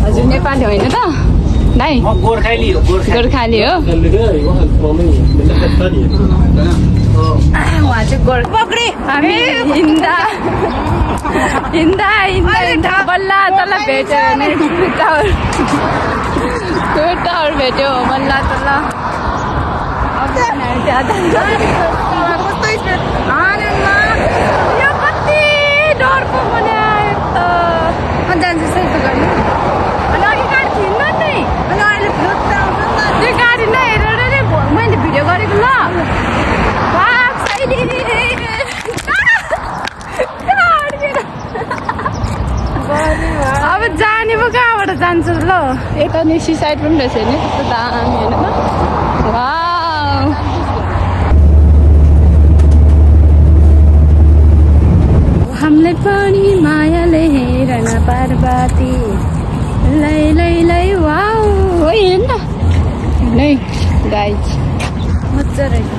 हजुर नेपाली होइन त दाइ? गोर्खाली हो। गोर्खाली हो। उहाँ चाहिँ गोर्खा हामी हिँड्दा बल्ल तल भेट्यो भने टावर भेट्यो बल्ल तल। यो कति डरको बनायो त। म जान्छु यस्तो गर्नु। अनि अघि गाडी थिएन नि, अनि अहिले त्यो गाडी नहेरेर नै मैले भिडियो गरेको ल। अब जाने पो कहाँबाट जान्छ ल? यता निसी साइड पनि रहेछ नि, कस्तो दामी होइन त? वाउ हामीले पनि मायाले हेरन पार्वती लै लै लै। वाउ हेर्न नै गाइज मजा रहेछ।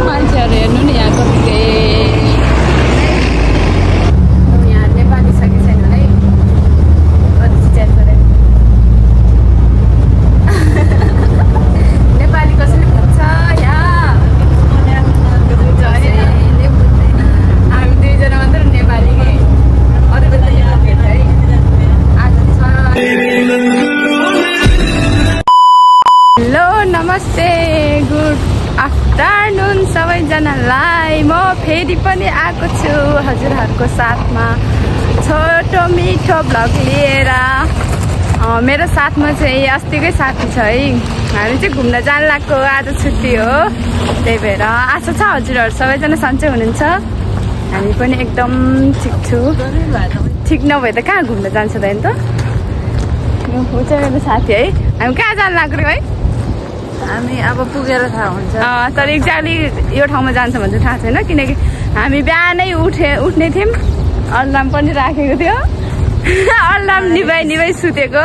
मान्छेहरू हेर्नु नि यहाँ कति यहाँ नेपाली छ कि छैन है कति च्याट गरे। नेपाली कसैले बुझ्छ यहाँ? हामी दुईजना मात्र नेपाली कि अरू बेला यहाँ भेट्छ है। आज छ हेलो नमस्ते गुड आफ्टरनुन सबैजनालाई। म फेरि पनि आएको छु हजुरहरूको साथमा छोटो मिठो भ्लग लिएर। मेरो साथमा चाहिँ अस्तिकै साथी छ है। हामी चाहिँ घुम्न जान लाग्यो, आज छुट्टी हो त्यही भएर। आशा छ हजुरहरू सबैजना सन्चै हुनुहुन्छ। हामी पनि एकदम ठिक छु। ठिक नभए त कहाँ घुम्न जान्छ त होइन त? यो चाहिँ मेरो साथी है। हामी कहाँ जान लाग्यो है? हामी अब पुगेर थाहा हुन्छ। तर एक्ज्याक्टली यो ठाउँमा जान्छ भने चाहिँ थाहा छैन, किनकि हामी बिहानै उठ्ने थियौँ। अलार्म पनि राखेको थियो। अलार्म निभाइ सुतेको।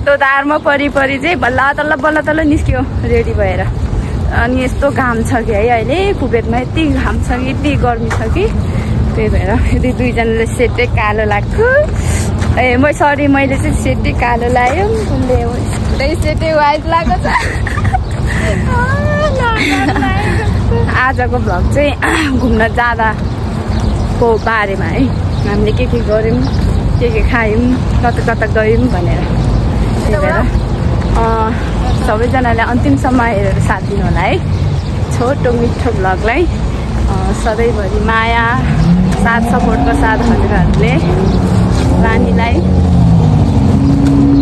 त्यो धारमा परि चाहिँ बल्ल तल्ल निस्क्यो रेडी भएर। अनि यस्तो घाम छ कि है अहिले कुवेतमा, यति घाम छ कि यति गर्मी छ कि त्यही भएर यदि दुईजनाले सेटै कालो लाग्यो। मैले चाहिँ सेटै कालो लाग्यो, उसले सेटै वाइट लगाएको छ। आजको भ्लग चाहिँ घुम्न जाँदाको बारेमा है। हामीले के गऱ्यौँ, के खायौँ, कता गयौँ भनेर। त्यही भएर सबैजनाले अन्तिमसम्म हेरेर साथ दिनु होला है छोटो मिठो भ्लगलाई। सधैँभरि माया साथ सपोर्टको साथ हजुरहरूले रानीलाई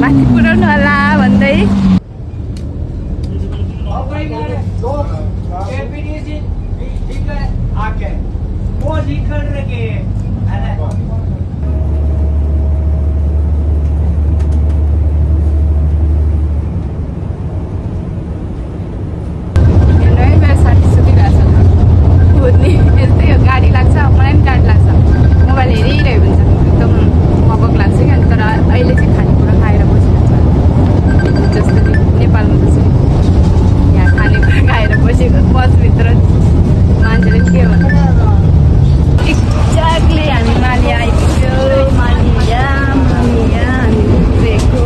माथि पुर्याउनु होला भन्दै। गाडी लाग्छ, मलाई पनि गाडी लाग्छ। मोबाइल हेरिरहेको हुन्छ, एकदम मगक लाग्छ क्या। तर अहिले चाहिँ खानेकुरा खाएर बसिरहेको छ। जस्तो कि नेपालमा जसरी यहाँ खानेकुरा खाएर बसेको बसभित्र मान्छेले के भन्छ। एक्ज्याक्टली हामी मालिया आइपुग्यो। मालिया हामी पुगेको।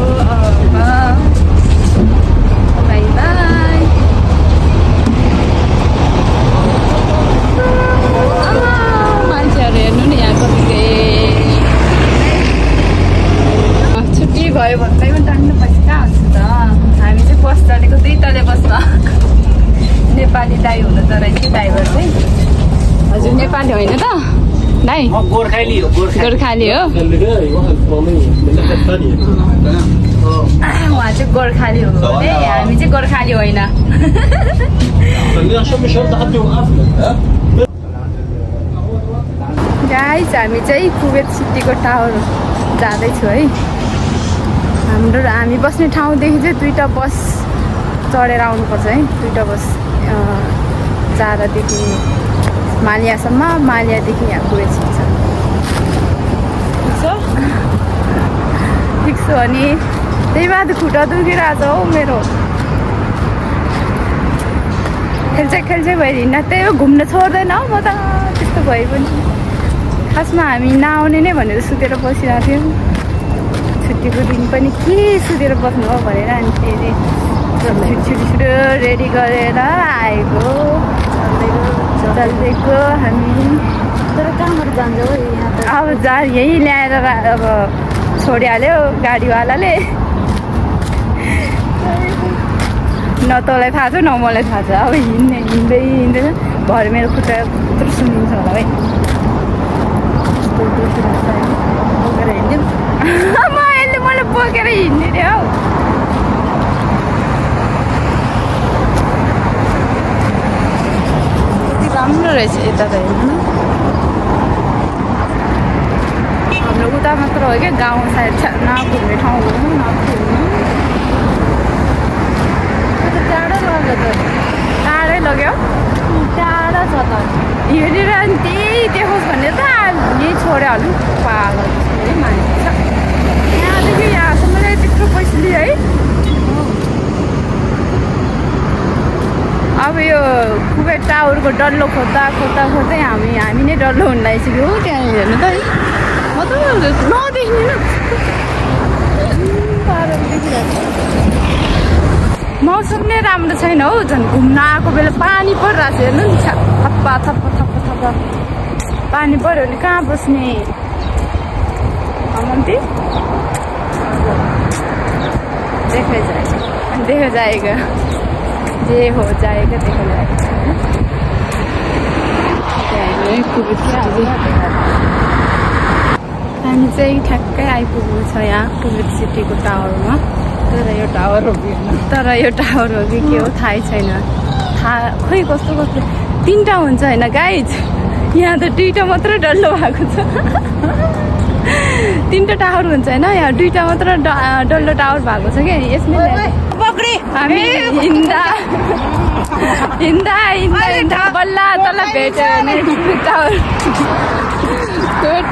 By by. मान्छेहरू हेर्नु नि यहाँ कति छुट्टी भयो भन्दै पनि टाढ्नु पर्छ कहाँ हुन्छ त। हामी चाहिँ बस चढेको 2 तले बसमा। नेपाली दाई हुनु त रहेछ ड्राइभर चाहिँ। हजुर नेपाली होइन त दाइ? गोर्खाली हो। गोर्खाली हो। उहाँ चाहिँ गोर्खाली हो भने हामी चाहिँ गोर्खाली होइन। गाइस हामी चाहिँ कुवेत सिटीको टावर जाँदैछु है। हामी बस्ने ठाउँदेखि चाहिँ 2टा बस चढेर आउनुपर्छ है। 2टा बस जारादेखि मालियासम्म, मालियादेखि यहाँ कुवेत सिटी छ। ठिक छ अनि त्यही बाद खुट्टा दुखिरहेछ हौ मेरो। खेल्छ भएर हिँड्न त्यही हो, घुम्न छोड्दैन हौ म त। त्यस्तो भए पनि खासमा हामी नआउने नै भनेर सुतेर बसिरहेको थियौँ। छुट्टीको दिन पनि के सुतेर बस्नु हो भनेर अनि फेरि छिटो रेडी गरेर आएको चल्दैको हामी। तर कहाँबाट जान्छ हो यहाँ त? अब यहीँ ल्याएर अब छोडिहाल्यो गाडीवालाले। न तँलाई थाहा छ न मलाई थाहा छ। अब हिँड्दै भरे मेरो खुट्टा कत्रो सुनिन्छ होला है। बोकेर हिँड्यौँ मलाई बोकेर हिँड्ने रे हौ। कति राम्रो रहेछ यता त हेर्नु। हाम्रो उता मात्र हो क्या, गाउँ साइड नघुम्ने ठाउँ हो नघुम्नु। टाढो लग्यो त। टाढै लग्यो टाढा छ त। हेरेर अनि त्यही देखोस् भनेर त यहीँ छोड्यो हाल्नु पागल है मान्छे छ। यहाँदेखि यहाँसम्म चाहिँ त्यत्रो पैसा लियो है। अब यो कुबेर टावरको डल्लो खोज्दै हामी नै डल्लो हुन लागिसक्यो हो। त्यहाँ हेर्नु त है म त नदेख्ने न देखिरहेको। मौसम नै राम्रो छैन हौ। झन् घुम्न आएको बेला पानी परिरहेको छ हेर्नु नि। थप्पा पानी पऱ्यो भने कहाँ बस्ने मम्ती? देखा जाएगा जे हो जाएगा देखा जाएगा। हामी चाहिँ ठ्याक्कै आइपुग्नु छ यहाँ कुबेर सिटीको टावरमा। तर यो टावर हो कि के हो थाहै छैन। खोइ कस्तो 3टा हुन्छ होइन गाइज। यहाँ त 2टा मात्र डल्लो भएको छ। 3टा टावर हुन्छ होइन, यहाँ 2टा मात्र डल्लो टावर भएको छ क्या। यसमै हामी हिँड्दा बल्ल तल भेट्यो भने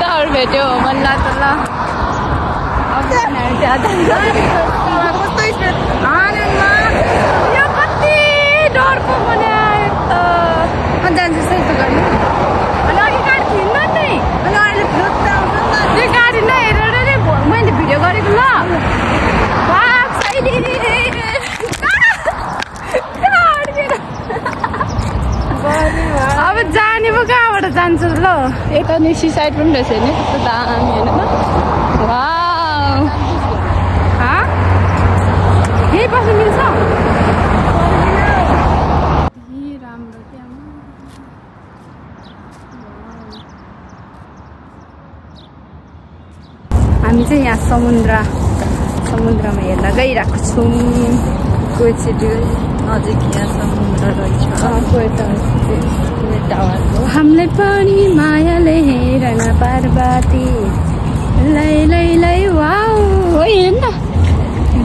टावर भेट्यो बल्ल तल। यो कति डरको बनायो त। जान्छु सही त गर्नु। अनि अघि गाडी थिएन नि। अनि अहिले त्यो गाडी नहेरेर नै मैले भिडियो गरेको ल। अब जाने पो कहाँबाट जान्छ ल। यता निसी साइड पनि रहेछ नि कस्तो दामी होइन त। यही बस्नु मिल्छ। राम्रो क्या। हामी चाहिँ यहाँ समुद्रमा हेर्न गइरहेको छौँ। कुबेर सिटी नजिक यहाँ समुद्र रहेछ। हामीलाई पनि मायाले हेरन पार्वती लै वाउ हेर्न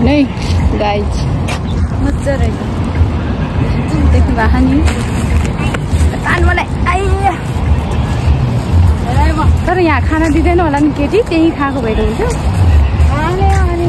नै गाइज मजा रहेछ। देख्नु भएको नि कान मलाई आइया। तर यहाँ खाना दिँदैन होला नि केटी, त्यहीँ खाएको भएर हुन्छ। कहाँ खाने